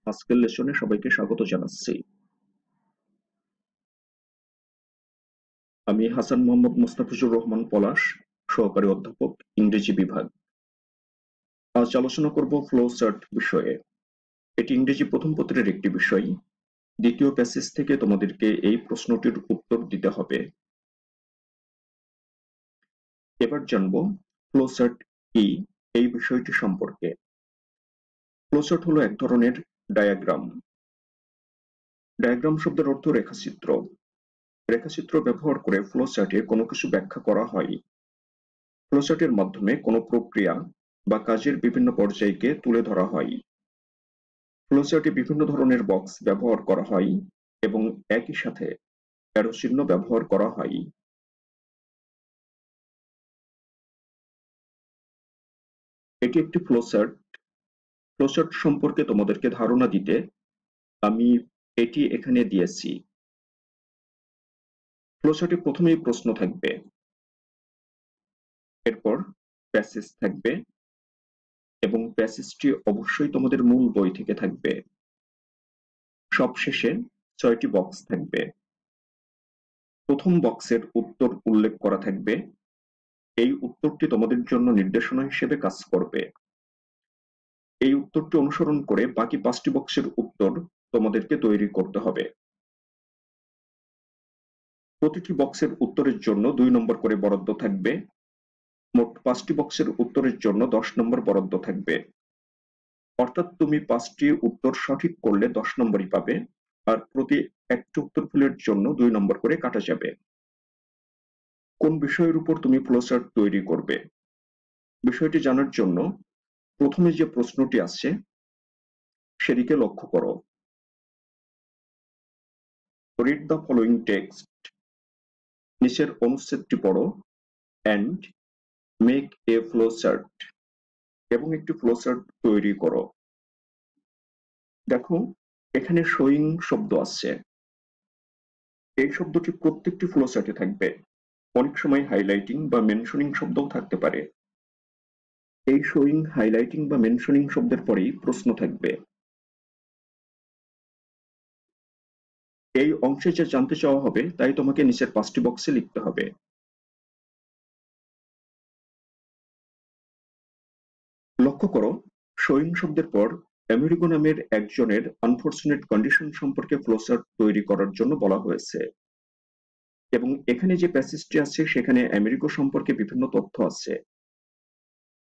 আজকের লেসনে সবাইকে স্বাগত জানাচ্ছি। আমি হাসান মোহাম্মদ মোস্তাফিজুর রহমান পলাশ, সহকারী অধ্যাপক, ইংরেজি বিভাগ। আজ আলোচনা করব ফ্লো চার্ট বিষয়ে। এটি ইংরেজি প্রথম পত্রের একটি বিষয়। দ্বিতীয় প্যাসেজ থেকে তোমাদেরকে এই প্রশ্নটির উত্তর দিতে হবে। এবার জানব ফ্লো চার্ট কি, এই বিষয়টি সম্পর্কে। ফ্লো চার্ট হলো এক ধরনের ডায়াগ্রাম। ডায়াগ্রাম শব্দের অর্থ রেখাচিত্র। রেখাচিত্র ব্যবহার করে ফ্লো চার্টে কোনো কিছু ব্যাখ্যা করা হয়। ফ্লোচার্টের মাধ্যমে কোনো প্রক্রিয়া বা কাজের বিভিন্ন পর্যায়কে তুলে ধরা হয়। ফ্লোচার্টে বিভিন্ন ধরনের বক্স ব্যবহার করা হয় এবং একই সাথে অ্যারো চিহ্ন ব্যবহার করা হয়। এটি একটি ফ্লোচার্ট। ফ্লোচার্ট সম্পর্কে তোমাদেরকে ধারণা দিতে আমি এটি এখানে দিয়েছি। ফ্লোচার্টে প্রথমেই প্রশ্ন থাকবে, এরপর প্যাসেজ থাকবে এবং প্যাসেজটি অবশ্যই তোমাদের মূল বই থেকে থাকবে। সবশেষে ৬টি বক্স থাকবে। প্রথম বক্সের উত্তর উল্লেখ করা থাকবে। এই উত্তরটি তোমাদের জন্য নির্দেশনা হিসেবে কাজ করবে। এই উত্তরটি অনুসরণ করে বাকি 5টি বক্সের উত্তর তোমাদেরকে তৈরি করতে হবে। প্রতিটি বক্সের উত্তরের জন্য 2 নম্বর করে বরাদ্দ থাকবে। মোট 5টি বক্সের উত্তরের জন্য 10 নম্বর বরাদ্দ থাকবে। অর্থাৎ তুমি 5টি উত্তর সঠিক করলে 10 নম্বরই পাবে, আর প্রতি একটি উত্তর ভুলের জন্য 2 নম্বর করে কাটা যাবে। কোন বিষয়ের উপর তুমি ফ্লোচার্ট তৈরি করবে, বিষয়টি জানার জন্য প্রথমে যে প্রশ্নটি আছে সেদিকে লক্ষ্য করো। রিড দ্য ফলোইং টেক্সট, নিচের অনুচ্ছেদটি পড়ো, অ্যান্ড মেক এ ফ্লোচার্ট, এবং একটি ফ্লোচার্ট তৈরি করো। দেখো, এখানে শোয়িং শব্দ আছে। এই শব্দটি প্রত্যেকটি ফ্লোচার্টে থাকবে। অনেক সময় হাইলাইটিং বা মেনশনিং শব্দও থাকতে পারে। এই শোয়িং, হাইলাইটিং বা মেনশনিং শব্দের পরেই প্রশ্ন থাকবে। এই অংশে যা জানতে চাওয়া হবে তাই তোমাকে নিচের 5টি বক্সে লিখতে হবে। লক্ষ্য করো, শোয়িং শব্দের পর আমেরিকো নামের একজনের আনফরচুনেট কন্ডিশন সম্পর্কে ফ্লোচার্ট তৈরি করার জন্য বলা হয়েছে, এবং এখানে যে প্যাসেজটি আছে সেখানে আমেরিকো সম্পর্কে বিভিন্ন তথ্য আছে।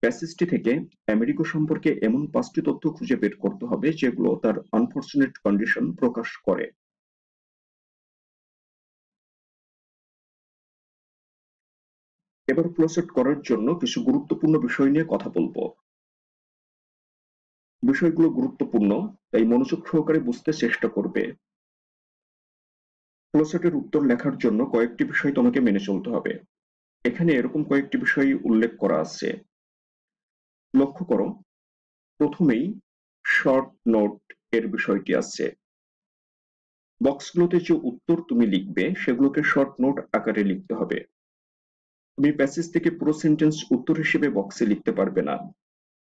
প্যাসেজটি থেকে আমেরিকো সম্পর্কে এমন 5টি তথ্য খুঁজে বের করতে হবে যেগুলো তার আনফরচুনেট কন্ডিশন প্রকাশ করে। এবার ফ্লোচার্ট করার জন্য কিছু গুরুত্বপূর্ণ বিষয় নিয়ে কথা বলবো। বিষয়গুলো গুরুত্বপূর্ণ, তাই মনোযোগ সহকারে বুঝতে চেষ্টা করবে। ফ্লোচার্টের উত্তর লেখার জন্য কয়েকটি বিষয় তোমাকে মেনে চলতে হবে। এখানে এরকম কয়েকটি বিষয় উল্লেখ করা আছে। লক্ষ্য করো, প্রথমেই শর্ট নোট এর বিষয়টি আছে। বক্সগুলোতে যে উত্তর তুমি লিখবে সেগুলোকে শর্ট নোট আকারে লিখতে হবে। তুমি প্যাসেজ থেকে পুরো সেন্টেন্স উত্তর হিসেবে বক্সে লিখতে পারবে না।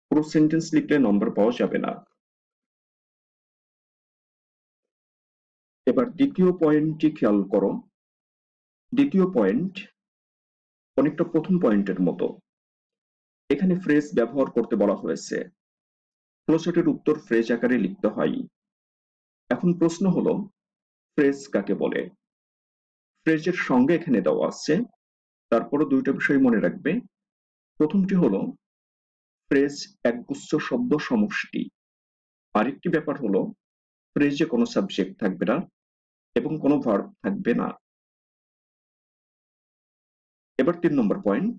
পুরো সেন্টেন্স লিখলে নম্বর পাওয়া যাবে না। এবার দ্বিতীয় পয়েন্টটি খেয়াল করো। দ্বিতীয় পয়েন্ট অনেকটা প্রথম পয়েন্টের মতো। এখানে ফ্রেজ ব্যবহার করতে বলা হয়েছে। ফ্লোচার্টের উত্তর ফ্রেজ আকারে লিখতে হয়। এখন প্রশ্ন হলো, ফ্রেজ কাকে বলে? ফ্রেজের সঙ্গে এখানে দেওয়া আছে। তারপরও 2টা বিষয় মনে রাখবে। প্রথমটি হলো, ফ্রেজ একগুচ্ছ শব্দ সমষ্টি। আরেকটি ব্যাপার হলো, ফ্রেজে কোনো সাবজেক্ট থাকবে না এবং কোনো ভার্ব থাকবে না। এবার 3 নম্বর পয়েন্ট,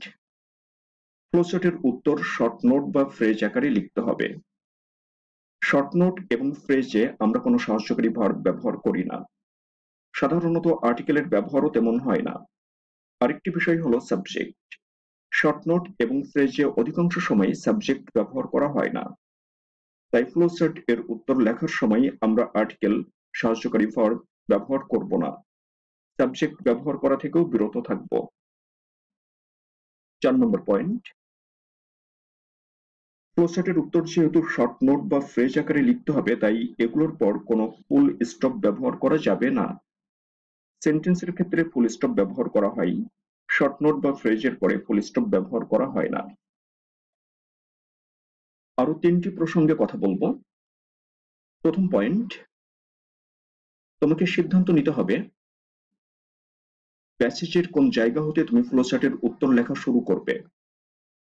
ফ্লোচার্টের উত্তর শর্ট নোট বা ফ্রেজ আকারে লিখতে হবে। শর্ট নোট এবং ফ্রেজে আমরা কোনো সাহায্যকারী ভার্ব ব্যবহার করি না। সাধারণত আর্টিকেলের ব্যবহারও তেমন হয় না। আরেকটি বিষয় হলো সাবজেক্ট। শর্ট নোট এবং ফ্রেজে অধিকাংশ সময় সাবজেক্ট ব্যবহার করা হয় না। তাই ফ্লোচার্ট এর উত্তর লেখার সময় আমরা আর্টিকেল, সাহায্যকারী ভার্ব ব্যবহার করব না। সাবজেক্ট ব্যবহার করা থেকেও বিরত থাকব। 4 নম্বর পয়েন্ট, ফ্লোচার্টের উত্তর যেহেতু শর্ট নোট বা ফ্রেজ আকারে লিখতে হবে, তাই এগুলোর পর কোনো ফুল স্টপ ব্যবহার করা যাবে না। সেন্টেন্সের ক্ষেত্রে ফুল স্টপ ব্যবহার করা হয়, শর্ট নোট বা ফ্রেজের পরে ফুল স্টপ ব্যবহার করা হয় না। আরো 3টি প্রসঙ্গে কথা বলবো। প্রথম পয়েন্ট, তোমাকে সিদ্ধান্ত নিতে হবে প্যাসেজের কোন জায়গা হতে তুমি ফ্লোচার্টের উত্তর লেখা শুরু করবে।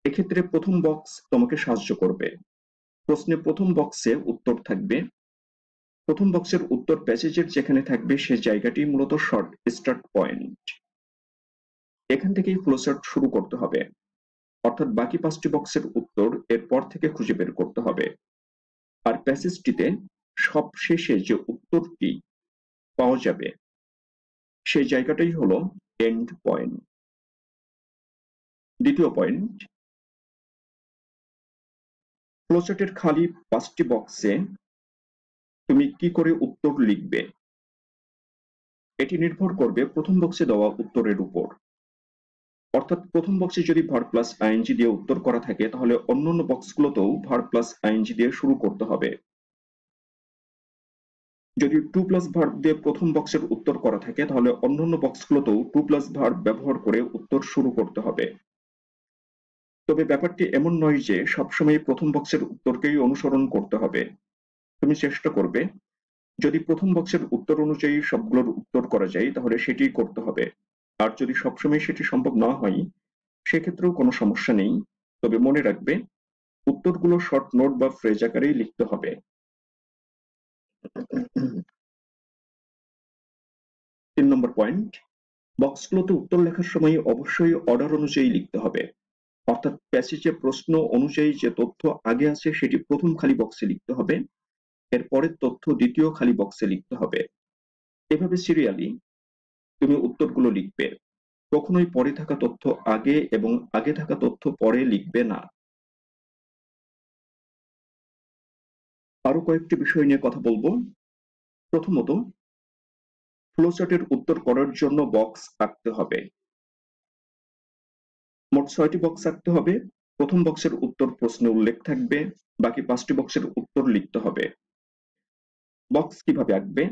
এক্ষেত্রে প্রথম বক্স তোমাকে সাহায্য করবে। প্রশ্নে প্রথম বক্সে উত্তর থাকবে। প্রথম বক্সের উত্তর প্যাসেজের যেখানে থাকবে সে জায়গাটি মূলত শর্ট স্টার্ট পয়েন্ট। এখান থেকেই ফ্লোচার্ট শুরু করতে হবে, অর্থাৎ বাকি 5টি বক্সের উত্তর এরপর থেকে খুঁজে বের করতে হবে। আর প্যাসেজটিতে সবশেষে যে উত্তরটি পাওয়া যাবে সেই জায়গাটাই হলো এন্ড পয়েন্ট। দ্বিতীয় পয়েন্ট, ফ্লোচার্টের খালি 5টি বক্সে তুমি কি করে উত্তর লিখবে এটি নির্ভর করবে প্রথম বক্সে দেওয়া উত্তরের উপর। অর্থাৎ প্রথম বক্সে যদি ভার্ব প্লাস আইএনজি দিয়ে উত্তর করা থাকে, তাহলে অন্যান্য বক্সগুলোতেও ভার্ব প্লাস আইএনজি দিয়ে শুরু করতে হবে। যদি টু প্লাস ভার্ব দিয়ে প্রথম বক্সের উত্তর করা থাকে, তাহলে অন্যান্য বক্সগুলোতেও টু প্লাস ভার্ব ব্যবহার করে উত্তর শুরু করতে হবে। তবে ব্যাপারটি এমন নয় যে সবসময় প্রথম বক্সের উত্তরকেই অনুসরণ করতে হবে। তুমি চেষ্টা করবে যদি প্রথম বক্সের উত্তর অনুযায়ী সবগুলোর উত্তর করা যায়, তাহলে সেটিই করতে হবে। আর যদি সবসময় সেটি সম্ভব না হয়, সেক্ষেত্রেও কোনো সমস্যা নেই। তবে মনে রাখবে উত্তরগুলো শর্ট নোট বা ফ্রেজ আকারেই লিখতে হবে। 3 নম্বর পয়েন্ট, বক্সগুলোতে উত্তর লেখার সময় অবশ্যই অর্ডার অনুযায়ী লিখতে হবে। অর্থাৎ প্যাসেজে প্রশ্ন অনুযায়ী যে তথ্য আগে আছে সেটি প্রথম খালি বক্সে লিখতে হবে, এর পরের তথ্য দ্বিতীয় খালি বক্সে লিখতে হবে। এভাবে সিরিয়ালি তুমি উত্তরগুলো লিখবে। কখনোই পরে থাকা তথ্য আগে এবং আগে থাকা তথ্য পরে লিখবে না। আরো কয়েকটি বিষয় নিয়ে কথা বলবো। প্রথমত, ফ্লোচার্টের উত্তর করার জন্য বক্স আঁকতে হবে। মোট 6টি বক্স আঁকতে হবে। প্রথম বক্সের উত্তর প্রশ্নে উল্লেখ থাকবে, বাকি 5টি বক্সের উত্তর লিখতে হবে। বক্স কিভাবে আঁকবে?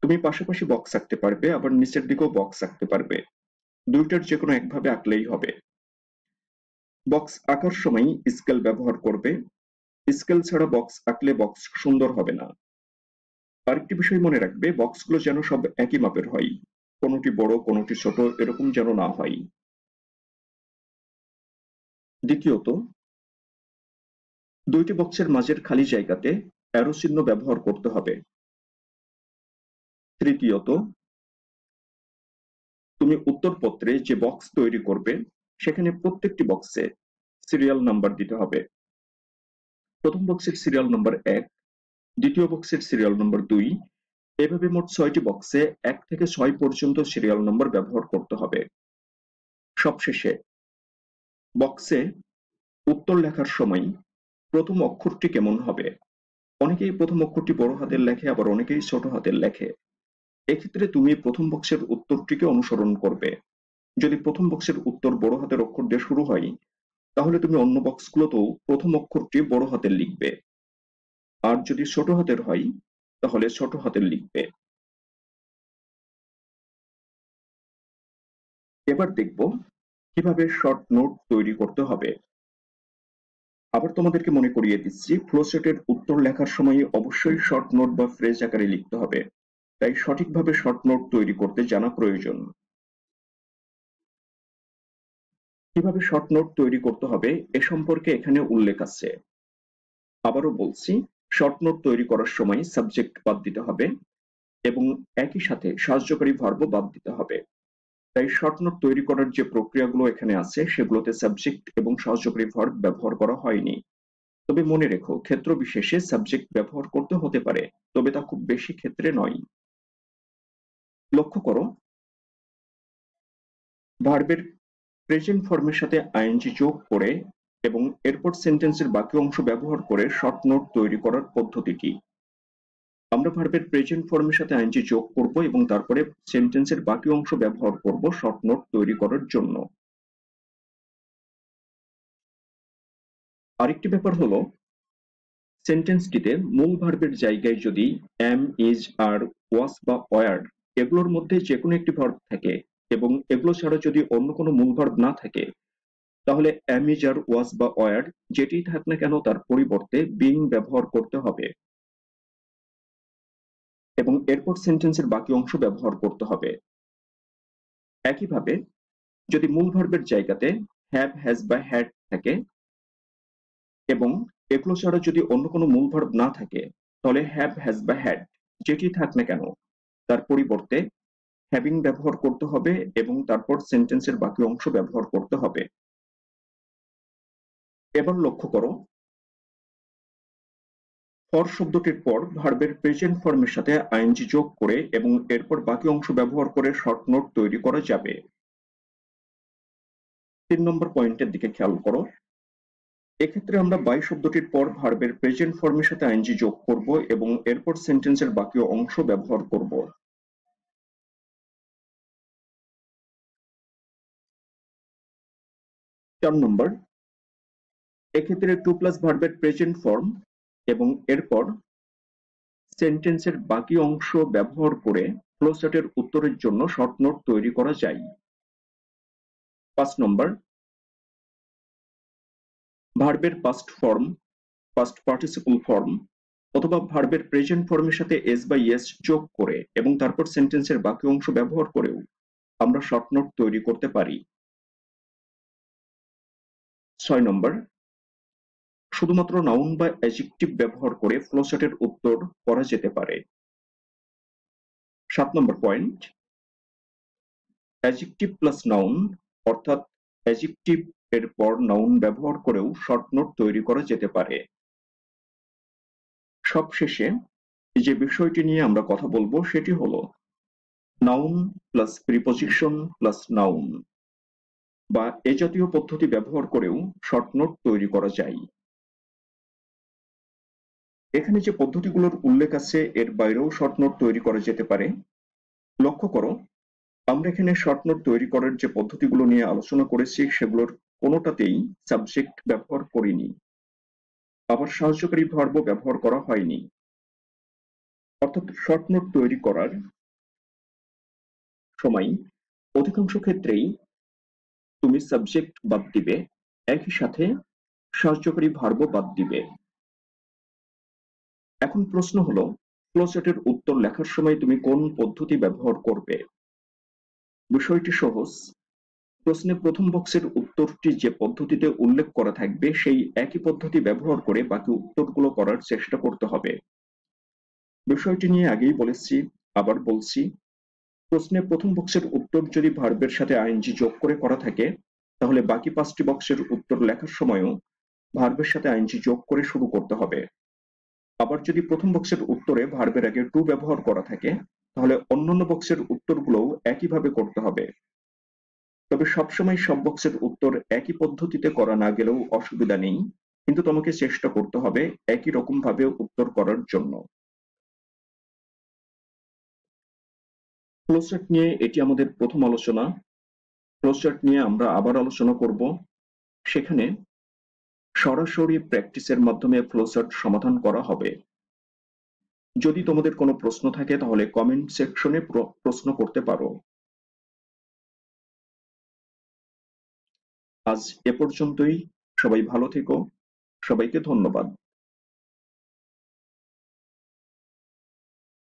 তুমি পাশাপাশি বক্স আঁকতে পারবে, আবার নিচের দিকেও বক্স আঁকতে পারবে। দুইটার যে কোনো একভাবে আঁকলেই হবে। বক্স আঁকার সময় স্কেল ব্যবহার করবে। স্কেল ছাড়া বক্স আঁকলে বক্স সুন্দর হবে না। আরেকটি বিষয় মনে রাখবে, বক্সগুলো যেন সব একই মাপের হয়, কোনোটি বড় কোনোটি ছোট এরকম যেন না হয়। দ্বিতীয়ত, 2টি বক্সের মাঝের খালি জায়গাতে অ্যারো চিহ্ন ব্যবহার করতে হবে। তৃতীয়ত, তুমি উত্তরপত্রে যে বক্স তৈরি করবে সেখানে প্রত্যেকটি বক্সে সিরিয়াল নাম্বার দিতে হবে। প্রথম বক্সের সিরিয়াল নাম্বার 1, দ্বিতীয় বক্সের সিরিয়াল নাম্বার 2, এভাবে মোট 6টি বক্সে 1 থেকে 6 পর্যন্ত সিরিয়াল নাম্বার ব্যবহার করতে হবে। সবশেষে বক্সে উত্তর লেখার সময় প্রথম অক্ষরটি কেমন হবে? অনেকেই প্রথম অক্ষরটি বড় হাতের লেখে, আবার অনেকেই ছোট হাতের লেখে। এক্ষেত্রে তুমি প্রথম বক্সের উত্তরটিকে অনুসরণ করবে। যদি প্রথম বক্সের উত্তর বড় হাতের অক্ষর দিয়ে শুরু হয়, তাহলে তুমি অন্য বক্সগুলোতেও প্রথম অক্ষরটি বড় হাতের লিখবে। আর যদি ছোট হাতের হয়, তাহলে ছোট হাতের লিখবে। এবার দেখব কিভাবে শর্ট নোট তৈরি করতে হবে। আবার তোমাদেরকে মনে করিয়ে দিচ্ছি, ফ্লোচার্টের উত্তর লেখার সময় অবশ্যই শর্ট নোট বা ফ্রেজ আকারে লিখতে হবে। তাই সঠিকভাবে শর্ট নোট তৈরি করতে জানা প্রয়োজন। কিভাবে শর্ট নোট তৈরি করতে হবে এ সম্পর্কে এখানে উল্লেখ আছে। আবারও বলছি, শর্ট নোট তৈরি করার সময় সাবজেক্ট বাদ দিতে হবে এবং একই সাথে সাহায্যকারী ভার্বও বাদ দিতে হবে। তাই শর্ট নোট তৈরি করার যে প্রক্রিয়াগুলো এখানে আছে সেগুলোতে সাবজেক্ট এবং সাহায্যকারী ভার্ব ব্যবহার করা হয়নি। তবে মনে রেখো, ক্ষেত্র বিশেষে সাবজেক্ট ব্যবহার করতে হতে পারে, তবে তা খুব বেশি ক্ষেত্রে নয়। লক্ষ্য করো, ভার্বের প্রেজেন্ট ফর্মের সাথে আইএনজি যোগ করে এবং এরপর সেন্টেন্সের বাকি অংশ ব্যবহার করে শর্ট নোট তৈরি করার পদ্ধতিটি। আমরা ভার্বের প্রেজেন্ট ফর্মের সাথে আইএনজি যোগ করব এবং তারপরে সেন্টেন্সের বাকি অংশ ব্যবহার করব শর্ট নোট তৈরি করার জন্য। আরেকটি ব্যাপার হলো সেন্টেন্সটিতে মূল ভার্বের জায়গায় যদি am, is, are, was বা were এগুলোর মধ্যে যে কোনো একটি ভার্ব থাকে এবং এগুলো ছাড়া যদি অন্য কোনো মূল ভার্ব না থাকে, তাহলে am, is, are, was বা were যেটিই থাক না কেন তার পরিবর্তে being ব্যবহার করতে হবে এবং এরপর সেন্টেন্সের বাকি অংশ ব্যবহার করতে হবে। একইভাবে যদি মূল ভার্বের জায়গাতে হ্যাভ, হ্যাজ বা হ্যাড থাকে এবং এগুলো ছাড়া যদি অন্য কোনো মূল ভার্ব না থাকে, তাহলে হ্যাভ, হ্যাজ বা হ্যাড যেটি থাক না কেন তার পরিবর্তে হ্যাভিং ব্যবহার করতে হবে এবং তারপর সেন্টেন্সের বাকি অংশ ব্যবহার করতে হবে। এবার লক্ষ্য করো, ফর শব্দটির পর ভার্বের প্রেজেন্ট ফর্মের সাথে আইএনজি যোগ করে এবং এরপর বাকি অংশ ব্যবহার করে শর্ট নোট তৈরি করা যাবে। ৩ নম্বর পয়েন্টের দিকে খেয়াল করো। এক্ষেত্রে আমরা বাই শব্দটির পর ভার্বের প্রেজেন্ট ফর্মের সাথে আইএনজি যোগ করব এবং এরপর সেন্টেন্সের বাকি অংশ ব্যবহার করব। ৪ নম্বর, এক্ষেত্রে টু প্লাস ভার্বের প্রেজেন্ট ফর্ম এবং এরপর সেন্টেন্সের বাকি অংশ ব্যবহার করে ফ্লোচার্টের উত্তরের জন্য শর্ট নোট তৈরি করা যায়। ৫ নম্বর, ভার্বের past form, past participle form অথবা ভার্বের প্রেজেন্ট ফর্মের সাথে এস বা ইয়েস যোগ করে এবং তারপর সেন্টেন্সের বাকি অংশ ব্যবহার করেও আমরা শর্ট নোট তৈরি করতে পারি। ৬ নম্বর, শুধুমাত্র নাউন বা অ্যাডজেক্টিভ ব্যবহার করে ফ্লোচার্টের উত্তর করা যেতে পারে। ৭ নম্বর পয়েন্ট, অ্যাডজেক্টিভ প্লাস নাউন অর্থাৎ অ্যাডজেক্টিভ এর পর নাউন ব্যবহার করেও শর্ট নোট তৈরি করা যেতে পারে। সবশেষে যে বিষয়টি নিয়ে আমরা কথা বলবো সেটি হলো noun plus preposition plus noun বা এ জাতীয় পদ্ধতি ব্যবহার করেও শর্ট নোট তৈরি করা যায়। এখানে যে পদ্ধতিগুলোর উল্লেখ আছে এর বাইরেও শর্ট নোট তৈরি করা যেতে পারে। লক্ষ্য করো, আমরা এখানে শর্ট নোট তৈরি করার যে পদ্ধতিগুলো নিয়ে আলোচনা করেছি সেগুলোর কোনোটাতেই সাবজেক্ট ব্যবহার করিনি, আবার সাহায্যকারী ভার্বও ব্যবহার করা হয়নি। অর্থাৎ শর্ট নোট তৈরি করার সময় অধিকাংশ ক্ষেত্রেই তুমি সাবজেক্ট বাদ দিবে, একই সাথে সাহায্যকারী ভার্বও বাদ দিবে। এখন প্রশ্ন হলো, ফ্লোচার্টের উত্তর লেখার সময় তুমি কোন পদ্ধতি ব্যবহার করবে? বিষয়টি সহজ। প্রশ্নে প্রথম বক্সের উত্তরটি যে পদ্ধতিতে উল্লেখ করা থাকবে সেই একই পদ্ধতি ব্যবহার করে বাকি উত্তরগুলো করার চেষ্টা করতে হবে। বিষয়টি নিয়ে আগেই বলেছি, আবার বলছি, প্রশ্নে প্রথম বক্সের উত্তর যদি ভার্বের সাথে আইএনজি যোগ করে করা থাকে, তাহলে বাকি ৫টি বক্সের উত্তর লেখার সময়ও ভার্বের সাথে আইএনজি যোগ করে শুরু করতে হবে। আবার যদি প্রথম বক্সের উত্তরে ভার্বের আগে টু ব্যবহার করা থাকে, তাহলে অন্যান্য বক্সের উত্তরগুলোও একইভাবে করতে হবে। তবে সবসময় সব বক্সের উত্তর একই পদ্ধতিতে করা না গেলেও অসুবিধা নেই, কিন্তু তোমাকে চেষ্টা করতে হবে একই রকম ভাবে উত্তর করার জন্য। ফ্লোচার্ট নিয়ে এটি আমাদের প্রথম আলোচনা। ফ্লোচার্ট নিয়ে আমরা আবার আলোচনা করব, সেখানে সরাসরি প্র্যাকটিসের মাধ্যমে ফ্লোচার্ট সমাধান করা হবে। যদি তোমাদের কোনো প্রশ্ন থাকে তাহলে কমেন্ট সেকশনে প্রশ্ন করতে পারো। আজ এ পর্যন্তই। সবাই ভালো থেকো। সবাইকে ধন্যবাদ।